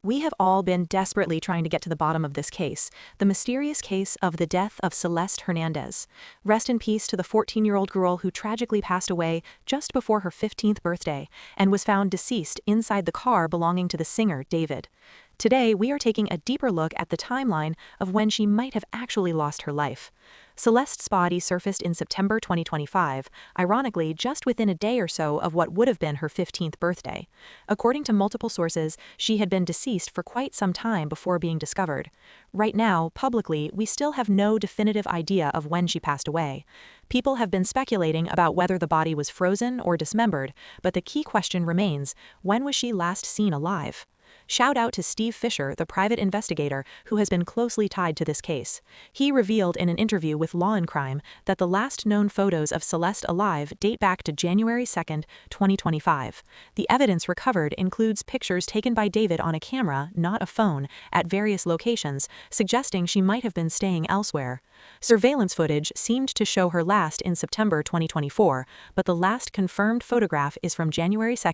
We have all been desperately trying to get to the bottom of this case, the mysterious case of the death of Celeste Hernandez. Rest in peace to the 14-year-old girl who tragically passed away just before her 15th birthday and was found deceased inside the car belonging to the singer David. Today, we are taking a deeper look at the timeline of when she might have actually lost her life. Celeste's body surfaced in September 2025, ironically just within a day or so of what would have been her 15th birthday. According to multiple sources, she had been deceased for quite some time before being discovered. Right now, publicly, we still have no definitive idea of when she passed away. People have been speculating about whether the body was frozen or dismembered, but the key question remains, when was she last seen alive? Shout out to Steve Fisher, the private investigator who has been closely tied to this case. He revealed in an interview with Law and Crime that the last known photos of Celeste alive date back to January 2, 2025. The evidence recovered includes pictures taken by David on a camera, not a phone, at various locations, suggesting she might have been staying elsewhere. Surveillance footage seemed to show her last in September 2024, but the last confirmed photograph is from January 2,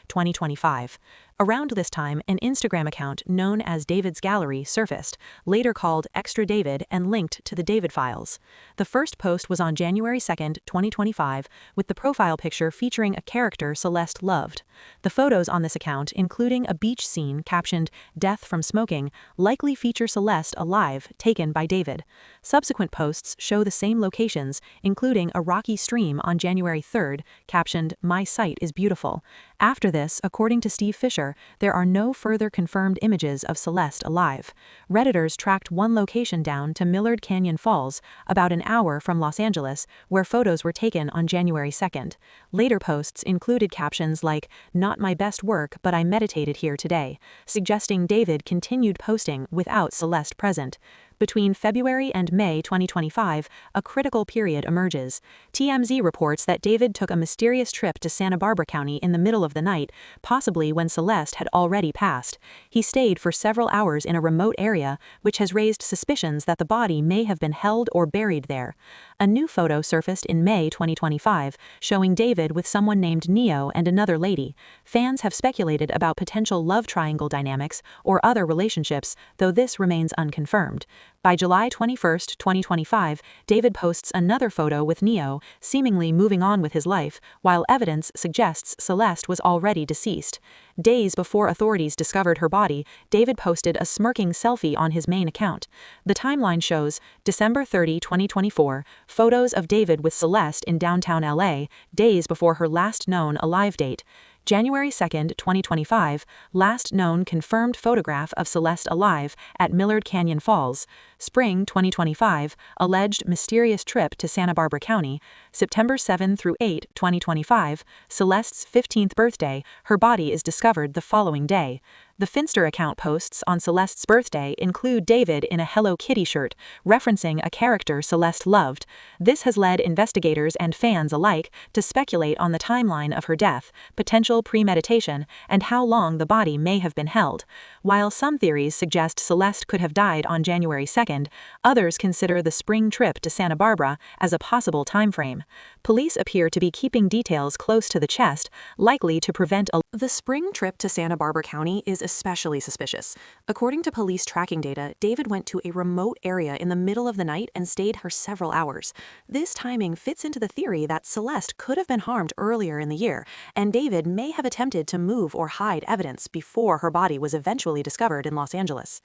2025. Around this time, an Instagram account known as David's Gallery surfaced, later called Extra David and linked to the David files. The first post was on January 2, 2025, with the profile picture featuring a character Celeste loved. The photos on this account, including a beach scene captioned "Death from Smoking," likely feature Celeste alive, taken by David. Subsequent posts show the same locations, including a rocky stream on January 3, captioned "My sight is beautiful." After this, according to Steve Fisher, there are no further confirmed images of Celeste alive. Redditors tracked one location down to Millard Canyon Falls, about an hour from Los Angeles, where photos were taken on January 2. Later posts included captions like, "Not my best work, but I meditated here today," suggesting David continued posting without Celeste present. Between February and May 2025, a critical period emerges. TMZ reports that David took a mysterious trip to Santa Barbara County in the middle of the night, possibly when Celeste had already passed. He stayed for several hours in a remote area, which has raised suspicions that the body may have been held or buried there. A new photo surfaced in May 2025, showing David with someone named Neo and another lady. Fans have speculated about potential love triangle dynamics or other relationships, though this remains unconfirmed. By July 21, 2025, David posts another photo with Neo, seemingly moving on with his life, while evidence suggests Celeste was already deceased. Days before authorities discovered her body, David posted a smirking selfie on his main account. The timeline shows December 30, 2024, photos of David with Celeste in downtown LA, days before her last known alive date. January 2, 2025, last known confirmed photograph of Celeste alive at Millard Canyon Falls. Spring 2025, alleged mysterious trip to Santa Barbara County. September 7 through 8, 2025, Celeste's 15th birthday, her body is discovered the following day. The Finster account posts on Celeste's birthday include David in a Hello Kitty shirt, referencing a character Celeste loved. This has led investigators and fans alike to speculate on the timeline of her death, potential premeditation, and how long the body may have been held. While some theories suggest Celeste could have died on January 2, others consider the spring trip to Santa Barbara as a possible timeframe. Police appear to be keeping details close to the chest, likely to prevent a... The spring trip to Santa Barbara County is especially suspicious. According to police tracking data, David went to a remote area in the middle of the night and stayed for several hours. This timing fits into the theory that Celeste could have been harmed earlier in the year, and David may have attempted to move or hide evidence before her body was eventually discovered in Los Angeles.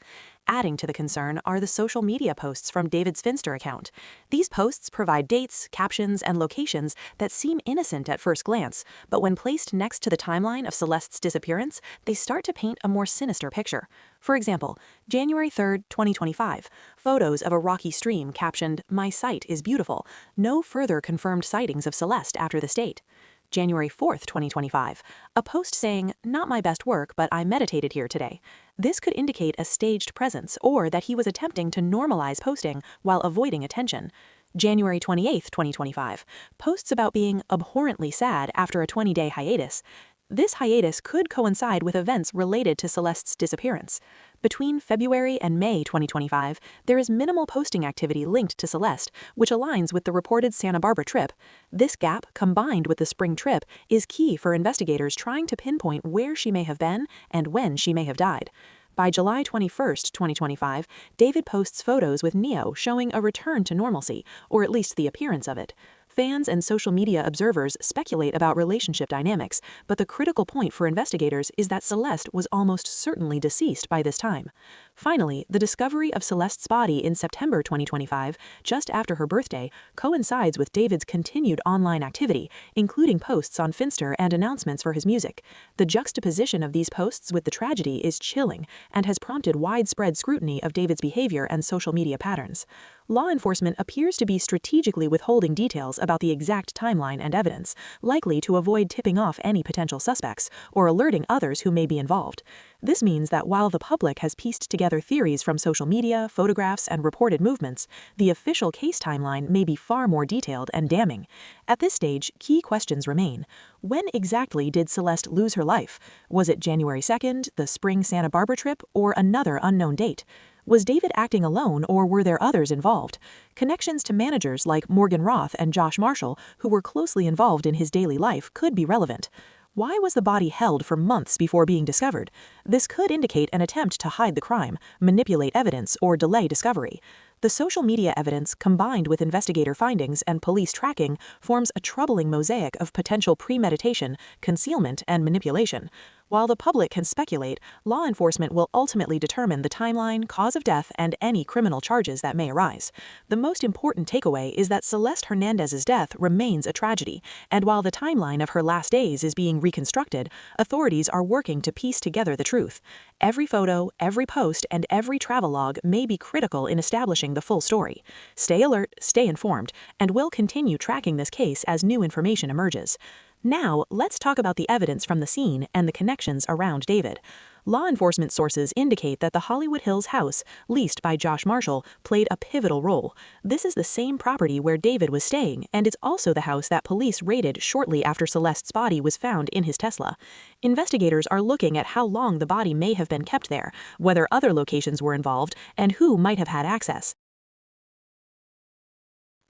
Adding to the concern are the social media posts from David's Finster account. These posts provide dates, captions, and locations that seem innocent at first glance, but when placed next to the timeline of Celeste's disappearance, they start to paint a more sinister picture. For example, January 3, 2025, photos of a rocky stream captioned, "My sight is beautiful," no further confirmed sightings of Celeste after this date. January 4, 2025, a post saying, "Not my best work, but I meditated here today." This could indicate a staged presence or that he was attempting to normalize posting while avoiding attention. January 28, 2025, posts about being abhorrently sad after a 20-day hiatus. This hiatus could coincide with events related to Celeste's disappearance. Between February and May 2025, there is minimal posting activity linked to Celeste, which aligns with the reported Santa Barbara trip. This gap, combined with the spring trip, is key for investigators trying to pinpoint where she may have been and when she may have died. By July 21, 2025, David posts photos with Neo showing a return to normalcy, or at least the appearance of it. Fans and social media observers speculate about relationship dynamics, but the critical point for investigators is that Celeste was almost certainly deceased by this time. Finally, the discovery of Celeste's body in September 2025, just after her birthday, coincides with David's continued online activity, including posts on Finster and announcements for his music. The juxtaposition of these posts with the tragedy is chilling and has prompted widespread scrutiny of David's behavior and social media patterns. Law enforcement appears to be strategically withholding details about the exact timeline and evidence, likely to avoid tipping off any potential suspects or alerting others who may be involved. This means that while the public has pieced together theories from social media, photographs, and reported movements, the official case timeline may be far more detailed and damning. At this stage, key questions remain. When exactly did Celeste lose her life? Was it January 2nd, the spring Santa Barbara trip, or another unknown date? Was David acting alone, or were there others involved? Connections to managers like Morgan Roth and Josh Marshall, who were closely involved in his daily life, could be relevant. Why was the body held for months before being discovered? This could indicate an attempt to hide the crime, manipulate evidence, or delay discovery. The social media evidence, combined with investigator findings and police tracking, forms a troubling mosaic of potential premeditation, concealment, and manipulation. While the public can speculate, law enforcement will ultimately determine the timeline, cause of death, and any criminal charges that may arise. The most important takeaway is that Celeste Hernandez's death remains a tragedy, and while the timeline of her last days is being reconstructed, authorities are working to piece together the truth. Every photo, every post, and every travelogue may be critical in establishing the full story. Stay alert, stay informed, and we'll continue tracking this case as new information emerges. Now, let's talk about the evidence from the scene and the connections around David. Law enforcement sources indicate that the Hollywood Hills house, leased by Josh Marshall, played a pivotal role. This is the same property where David was staying, and it's also the house that police raided shortly after Celeste's body was found in his Tesla. Investigators are looking at how long the body may have been kept there, whether other locations were involved, and who might have had access.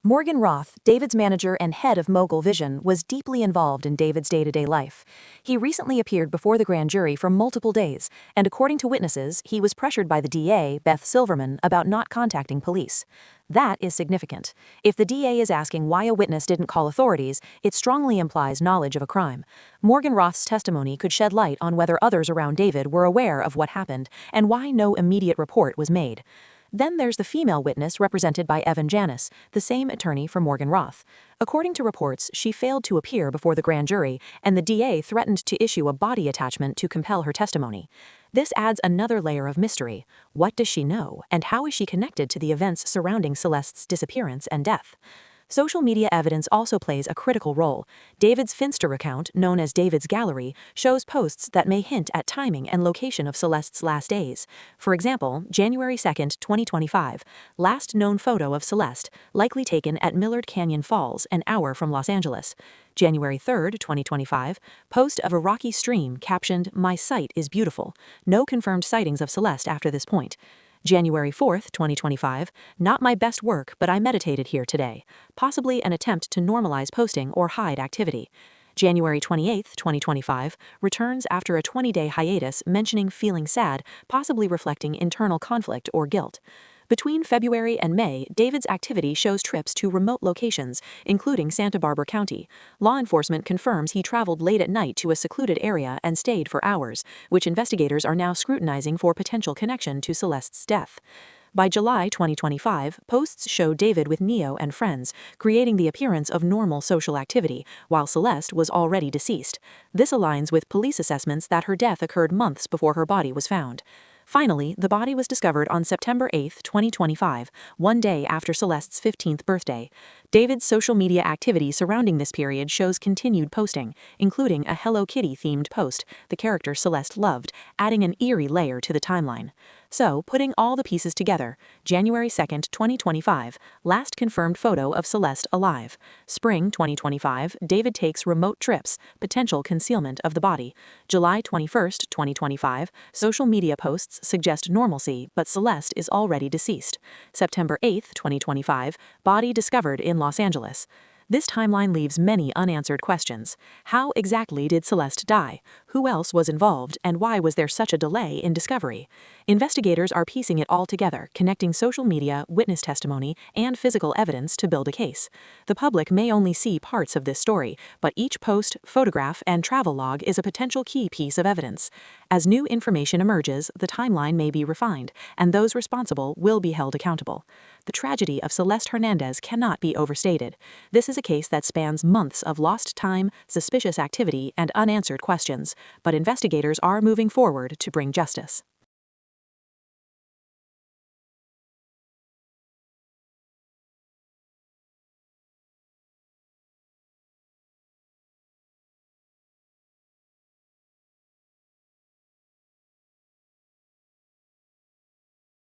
Morgan Roth, David's manager and head of Mogul Vision, was deeply involved in David's day-to-day life. He recently appeared before the grand jury for multiple days, and according to witnesses, he was pressured by the DA, Beth Silverman, about not contacting police. That is significant. If the DA is asking why a witness didn't call authorities, it strongly implies knowledge of a crime. Morgan Roth's testimony could shed light on whether others around David were aware of what happened and why no immediate report was made. Then there's the female witness represented by Evan Janis, the same attorney for Morgan Roth. According to reports, she failed to appear before the grand jury, and the DA threatened to issue a body attachment to compel her testimony. This adds another layer of mystery. What does she know, and how is she connected to the events surrounding Celeste's disappearance and death? Social media evidence also plays a critical role. David's Finster account, known as David's Gallery, shows posts that may hint at timing and location of Celeste's last days. For example, January 2nd, 2025, last known photo of Celeste, likely taken at Millard Canyon Falls, an hour from Los Angeles. January 3rd, 2025, post of a rocky stream captioned, "My sight is beautiful." No confirmed sightings of Celeste after this point. January 4th, 2025, not my best work, but I meditated here today. Possibly an attempt to normalize posting or hide activity. January 28th, 2025, returns after a 20-day hiatus mentioning feeling sad, possibly reflecting internal conflict or guilt. Between February and May, David's activity shows trips to remote locations, including Santa Barbara County. Law enforcement confirms he traveled late at night to a secluded area and stayed for hours, which investigators are now scrutinizing for potential connection to Celeste's death. By July 2025, posts show David with Neo and friends, creating the appearance of normal social activity, while Celeste was already deceased. This aligns with police assessments that her death occurred months before her body was found. Finally, the body was discovered on September 8, 2025, one day after Celeste's 15th birthday. David's social media activity surrounding this period shows continued posting, including a Hello Kitty-themed post the character Celeste loved, adding an eerie layer to the timeline. So, putting all the pieces together, January 2nd, 2025, last confirmed photo of Celeste alive. Spring 2025, David takes remote trips, potential concealment of the body. July 21st, 2025, social media posts suggest normalcy, but Celeste is already deceased. September 8th, 2025, body discovered in Los Angeles. This timeline leaves many unanswered questions. How exactly did Celeste die? Who else was involved, and why was there such a delay in discovery? Investigators are piecing it all together, connecting social media, witness testimony, and physical evidence to build a case. The public may only see parts of this story, but each post, photograph, and travel log is a potential key piece of evidence. As new information emerges, the timeline may be refined, and those responsible will be held accountable. The tragedy of Celeste Hernandez cannot be overstated. This is a case that spans months of lost time, suspicious activity, and unanswered questions, but investigators are moving forward to bring justice.